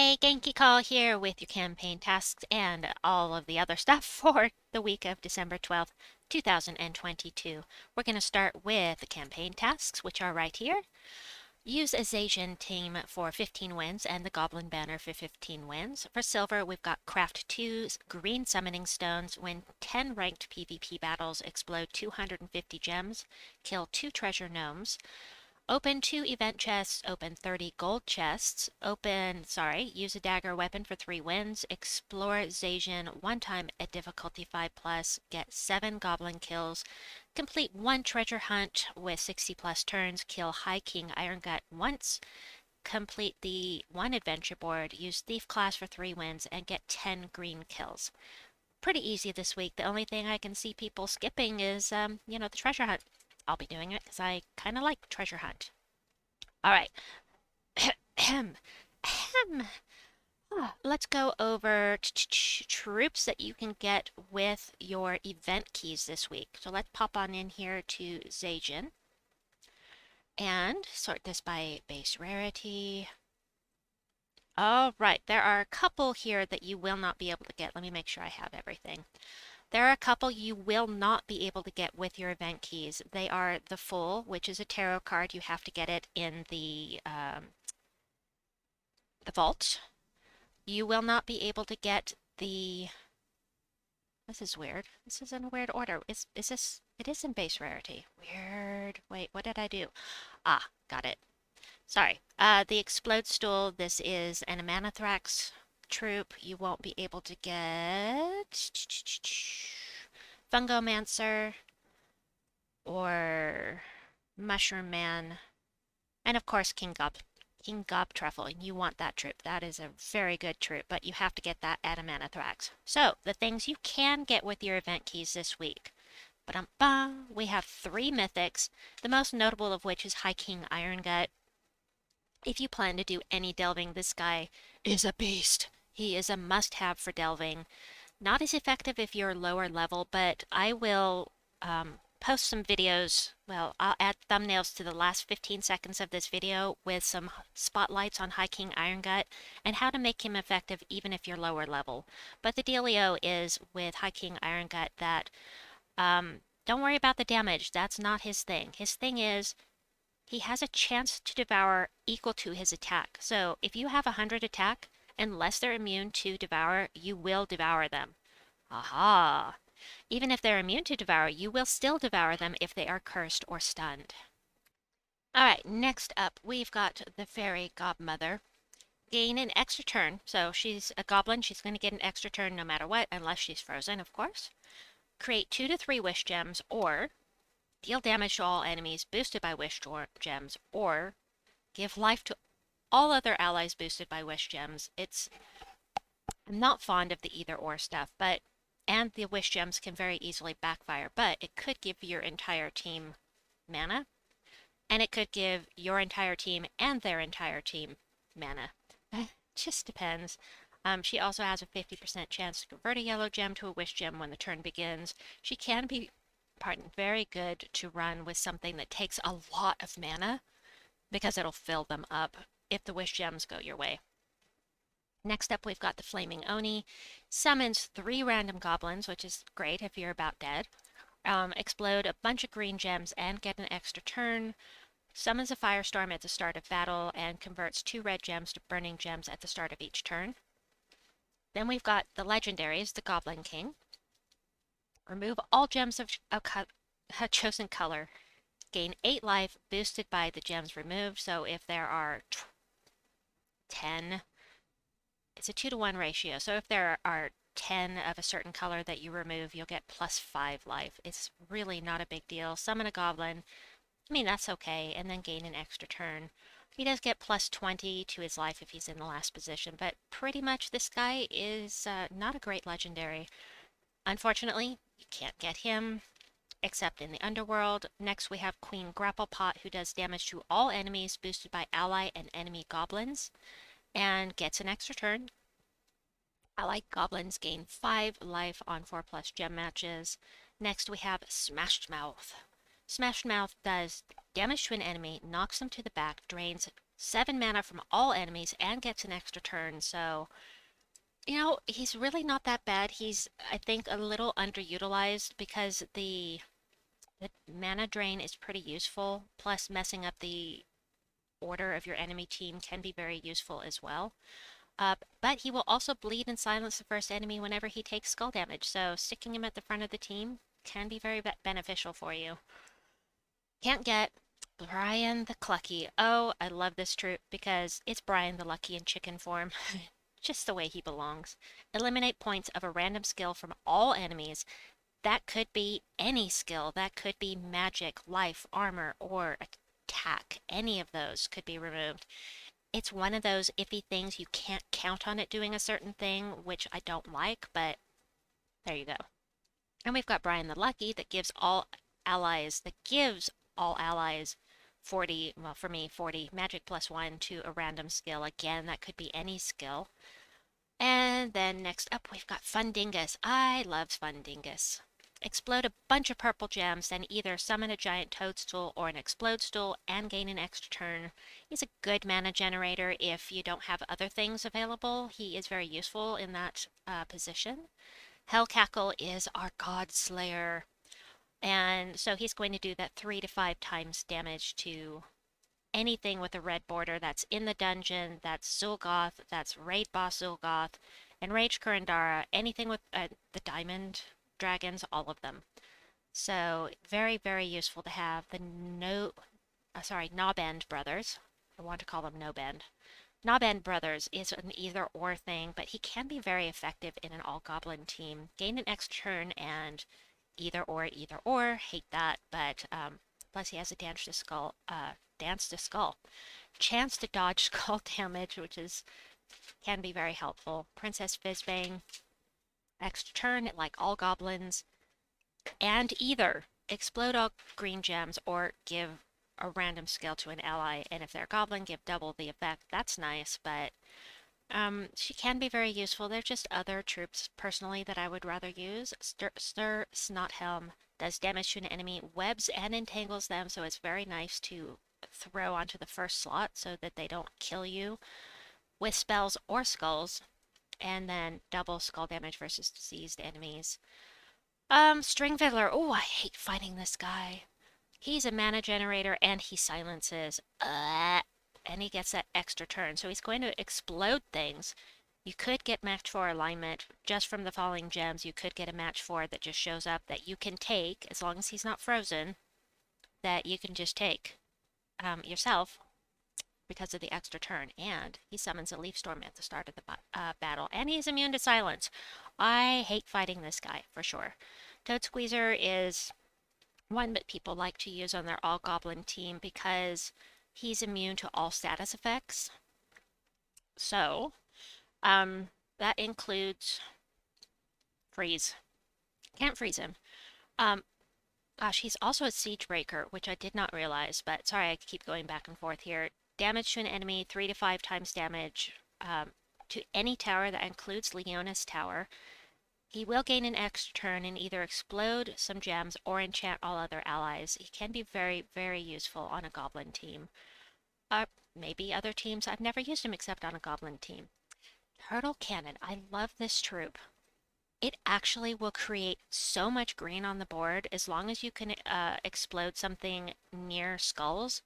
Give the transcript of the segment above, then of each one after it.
Hey, Genki Call here with your campaign tasks and all of the other stuff for the week of December 12th, 2022. We're going to start with the campaign tasks, which are right here. Use a Zaejin team for 15 wins and the Goblin banner for 15 wins. For silver, we've got craft 2 green summoning stones, win 10 ranked PvP battles, explode 250 gems, kill 2 treasure gnomes. Open 2 event chests, open 30 gold chests, use a dagger weapon for 3 wins, explore Zaejin 1 time at difficulty 5+, get 7 goblin kills, complete 1 treasure hunt with 60+ turns, kill High King Irongut once, complete the 1 adventure board, use Thief class for 3 wins, and get 10 green kills. Pretty easy this week. The only thing I can see people skipping is, the treasure hunt. I'll be doing it because I kind of like treasure hunt. All right. Let's go over troops that you can get with your event keys this week. So let's pop on in here to Zaejin and sort this by base rarity. All right, there are a couple here that you will not be able to get. Let me make sure I have everything. There are a couple you will not be able to get with your event keys. They are the Fool, which is a tarot card. You have to get it in the vault. You will not be able to get the... This is weird. This is in a weird order. Is this... It is in base rarity. Weird. Wait, what did I do? Ah, got it. Sorry. The Explode Stool, this is an Amanithrax troop. You won't be able to get Fungomancer or Mushroom Man, and of course King Gobtruffle. You want that troop. That is a very good troop, but you have to get that at Amanithrax. So the things you can get with your event keys this week. Ba-dum-ba, we have 3 mythics, the most notable of which is High King Irongut. If you plan to do any delving, this guy is a beast. He is a must-have for delving. Not as effective if you're lower level, but I will post some videos. Well, I'll add thumbnails to the last 15 seconds of this video with some spotlights on High King Irongut and how to make him effective even if you're lower level. But the dealio is with High King Irongut that don't worry about the damage. That's not his thing. His thing is he has a chance to devour equal to his attack. So if you have 100 attack, unless they're immune to devour, you will devour them. Aha! Even if they're immune to devour, you will still devour them if they are cursed or stunned. Alright, next up we've got the Fairy Godmother. Gain an extra turn. So she's a goblin, she's going to get an extra turn no matter what, unless she's frozen, of course. Create 2 to 3 wish gems, or deal damage to all enemies boosted by wish gems, or give life to all other allies boosted by wish gems. I'm not fond of the either or stuff, and the wish gems can very easily backfire, but it could give your entire team mana, and it could give your entire team and their entire team mana. Just depends. She also has a 50% chance to convert a yellow gem to a wish gem when the turn begins. She can be, very good to run with something that takes a lot of mana, because it'll fill them up if the wish gems go your way. Next up, we've got the Flaming Oni. Summons 3 random goblins, which is great if you're about dead. Explode a bunch of green gems and get an extra turn. Summons a firestorm at the start of battle and converts 2 red gems to burning gems at the start of each turn. Then we've got the legendaries, the Goblin King. Remove all gems of a chosen color. Gain 8 life boosted by the gems removed. So if there are 10, it's a 2-to-1 ratio. So if there are 10 of a certain color that you remove, you'll get +5 life. It's really not a big deal. Summon a goblin. I mean, that's okay. And then gain an extra turn. He does get +20 to his life if he's in the last position, but pretty much this guy is not a great legendary. Unfortunately, you can't get him except in the underworld. Next we have Queen Grapplepot, who does damage to all enemies boosted by ally and enemy goblins and gets an extra turn. Ally goblins gain 5 life on 4+ gem matches. Next we have Smashed Mouth. Smashed Mouth does damage to an enemy, knocks them to the back, drains 7 mana from all enemies and gets an extra turn. So, he's really not that bad. He's, I think, a little underutilized because the mana drain is pretty useful. Plus, messing up the order of your enemy team can be very useful as well. But he will also bleed and silence the first enemy whenever he takes skull damage, so sticking him at the front of the team can be very beneficial for you. Can't get Brian the Clucky. Oh, I love this troop because it's Brian the Lucky in chicken form. Just the way he belongs. Eliminate points of a random skill from all enemies. That could be any skill. That could be magic, life, armor, or attack. Any of those could be removed. It's one of those iffy things you can't count on it doing a certain thing, which I don't like, but there you go. And we've got Brian the Lucky that gives all allies 40, well, for me, 40 magic plus 1 to a random skill. Again, that could be any skill. And then next up, we've got Fundingus. I love Fundingus. Explode a bunch of purple gems, then either summon a giant toadstool or an explode stool and gain an extra turn. He's a good mana generator if you don't have other things available. He is very useful in that position. Hellcackle is our God Slayer, and so he's going to do that 3 to 5 times damage to anything with a red border that's in the dungeon, that's Zul'Goth, that's Raid Boss Zul'Goth, and Rage Kurandara, anything with the diamond dragons, all of them. So very, very useful to have. The Nobend brothers. I want to call them Nobend. Nobend brothers is an either or thing, but he can be very effective in an all goblin team. Gain an extra turn and either or, either or. Hate that, but plus he has a dance to skull. Chance to dodge skull damage, which can be very helpful. Princess Fizzbang, extra turn like all goblins, and either explode all green gems or give a random skill to an ally, and if they're a goblin, give double the effect. That's nice, but she can be very useful. There's just other troops, personally, that I would rather use. Stir Snothelm does damage to an enemy, webs and entangles them, so it's very nice to throw onto the first slot so that they don't kill you with spells or skulls, and then double skull damage versus diseased enemies. String Fiddler. Oh, I hate fighting this guy. He's a mana generator and he silences. And he gets that extra turn. So he's going to explode things. You could get match 4 alignment just from the falling gems. You could get a match 4 that just shows up that you can take, as long as he's not frozen, that you can just take yourself because of the extra turn. And he summons a leaf storm at the start of the battle. And he's immune to silence. I hate fighting this guy, for sure. Toad Squeezer is one that people like to use on their all goblin team because he's immune to all status effects. So, that includes freeze. Can't freeze him. Um, Gosh, he's also a siege breaker, which I did not realize, but sorry, I keep going back and forth here. Damage to an enemy, 3 to 5 times damage to any tower that includes Leona's tower. He will gain an extra turn and either explode some gems or enchant all other allies. He can be very, very useful on a goblin team. Maybe other teams. I've never used him except on a goblin team. Turtle Cannon. I love this troop. It actually will create so much green on the board as long as you can explode something near skulls.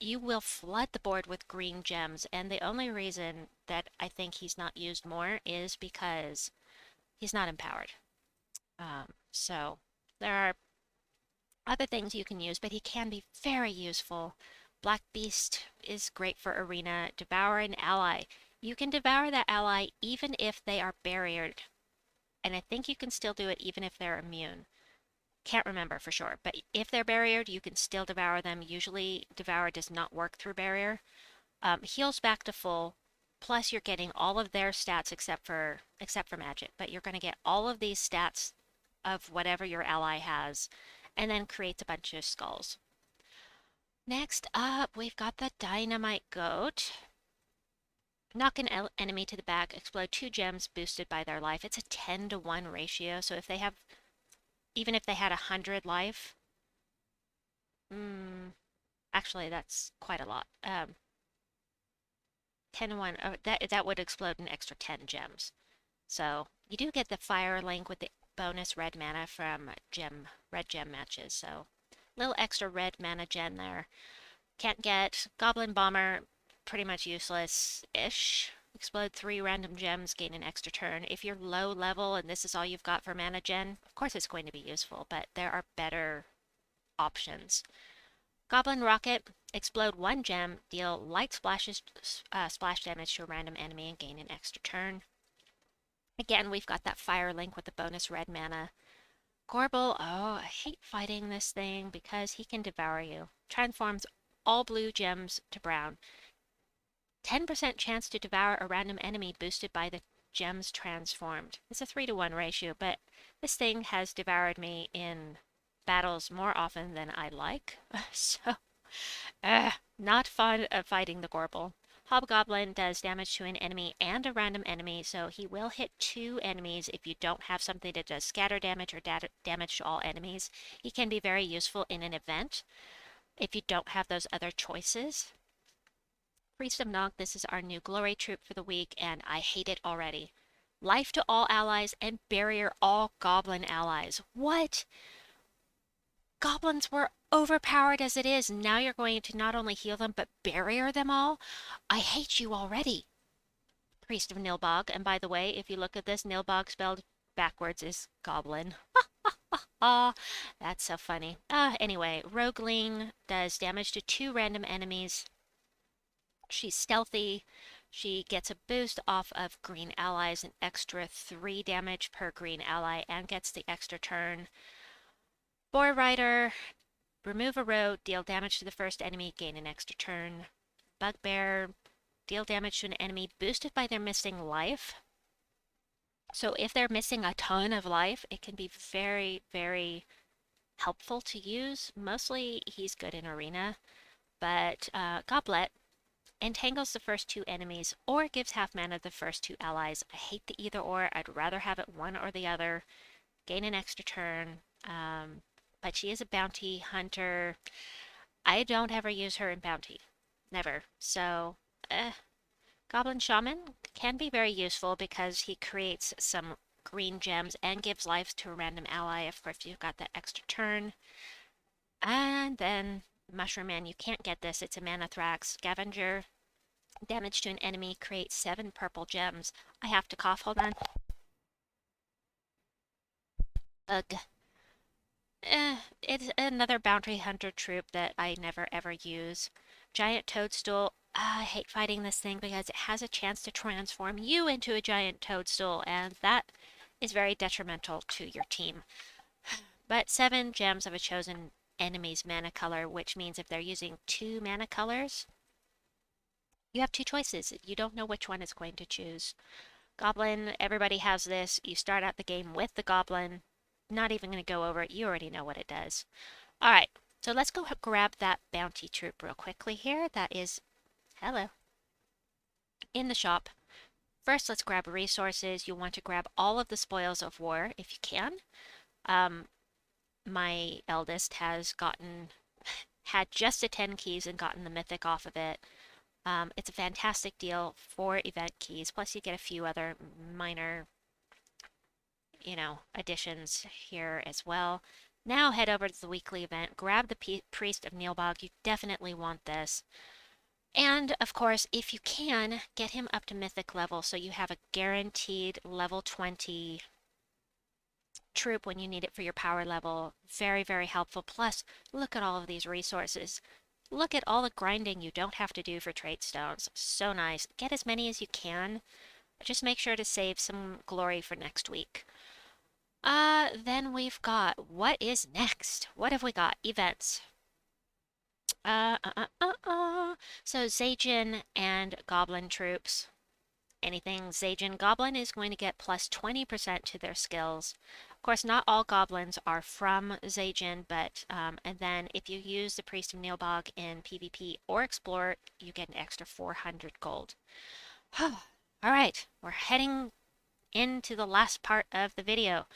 You will flood the board with green gems, and the only reason that I think he's not used more is because he's not empowered. So there are other things you can use, but he can be very useful. Black Beast is great for arena. Devour an ally. You can devour that ally even if they are barriered, and I think you can still do it even if they're immune. Can't remember for sure, but if they're barriered, you can still devour them. Usually, devour does not work through barrier. Heals back to full. Plus, you're getting all of their stats except for magic, but you're going to get all of these stats of whatever your ally has, and then creates a bunch of skulls. Next up, we've got the Dynamite Goat. Knock an enemy to the back, explode 2 gems boosted by their life. It's a 10 to 1 ratio, so even if they had 100 life, actually that's quite a lot. 10 to 1. Oh, that would explode an extra 10 gems. So you do get the fire link with the bonus red mana from red gem matches. So little extra red mana gen there. Can't get Goblin Bomber, pretty much useless-ish. Explode 3 random gems, gain an extra turn. If you're low level and this is all you've got for mana gen, of course it's going to be useful, but there are better options. Goblin Rocket, explode 1 gem, deal light splash damage to a random enemy and gain an extra turn. Again, we've got that fire link with the bonus red mana. Gorbel, oh, I hate fighting this thing because he can devour you. Transforms all blue gems to brown. 10% chance to devour a random enemy boosted by the gems transformed. It's a 3 to 1 ratio, but this thing has devoured me in battles more often than I like. So, not fun of fighting the Gorbel. Hobgoblin does damage to an enemy and a random enemy, so he will hit 2 enemies if you don't have something that does scatter damage or damage to all enemies. He can be very useful in an event if you don't have those other choices. Priest of Nog, this is our new glory troop for the week, and I hate it already. Life to all allies and barrier all goblin allies. What? Goblins were overpowered as it is, and now you're going to not only heal them, but barrier them all? I hate you already. Priest of Nilbog, and by the way, if you look at this, Nilbog spelled backwards is goblin. Ah, that's so funny. Anyway, Rogueling does damage to 2 random enemies. She's stealthy. She gets a boost off of green allies, an extra 3 damage per green ally, and gets the extra turn. Boar Rider, remove a row, deal damage to the first enemy, gain an extra turn. Bugbear, deal damage to an enemy boosted by their missing life. So if they're missing a ton of life, it can be very, very helpful to use. Mostly he's good in arena, but Goblet entangles the first 2 enemies or gives half mana to the first 2 allies. I hate the either or. I'd rather have it one or the other. Gain an extra turn. But she is a bounty hunter. I don't ever use her in bounty. Never. So, Goblin Shaman can be very useful because he creates some green gems and gives life to a random ally. Of course, you've got that extra turn. And then Mushroom Man, you can't get this. It's a mana Thrax. Scavenger, damage to an enemy, creates 7 purple gems. I have to cough. Hold on. Ugh. It's another bounty hunter troop that I never ever use. Giant toadstool. I hate fighting this thing because it has a chance to transform you into a giant toadstool, and that is very detrimental to your team. But 7 gems of a chosen enemy's mana color, which means if they're using 2 mana colors, you have 2 choices. You don't know which one it's going to choose. Goblin, everybody has this. You start out the game with the goblin. Not even going to go over it. You already know what it does. All right, so let's go grab that bounty troop real quickly here. That is, hello, in the shop. First, let's grab resources. You'll want to grab all of the spoils of war if you can. My eldest has had just the 10 keys and gotten the mythic off of it. It's a fantastic deal for event keys. Plus, you get a few other minor additions here as well. Now head over to the weekly event, grab the Priest of Nilbog. You definitely want this. And, of course, if you can, get him up to mythic level so you have a guaranteed level 20 troop when you need it for your power level. Very, very helpful. Plus, look at all of these resources. Look at all the grinding you don't have to do for trait stones. So nice. Get as many as you can. Just make sure to save some glory for next week. Then we've got, what is next? What have we got? Events. So Zaejin and Goblin troops. Anything Zaejin Goblin is going to get plus 20% to their skills. Of course, not all goblins are from Zaejin, but, and then if you use the Priest of Nilbog in PvP or Explore, you get an extra 400 gold. All right, we're heading into the last part of the video.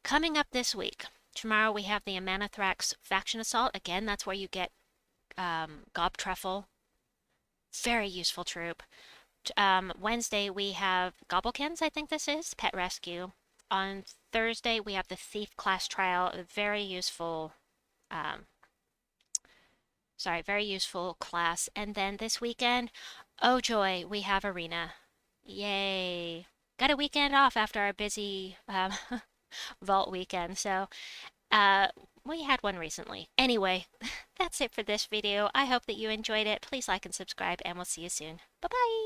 Coming up this week, tomorrow we have the Amanithrax Faction Assault. Again, that's where you get Gob Truffle Very useful troop. Wednesday we have Gobblekins, I think this is, Pet Rescue. On Thursday we have the Thief class trial, a very useful, um, very useful class. And then this weekend, oh joy, we have Arena. Yay. Got a weekend off after our busy vault weekend, so uh, we had one recently. Anyway, that's it for this video. I hope that you enjoyed it. Please like and subscribe, and we'll see you soon. Bye-bye!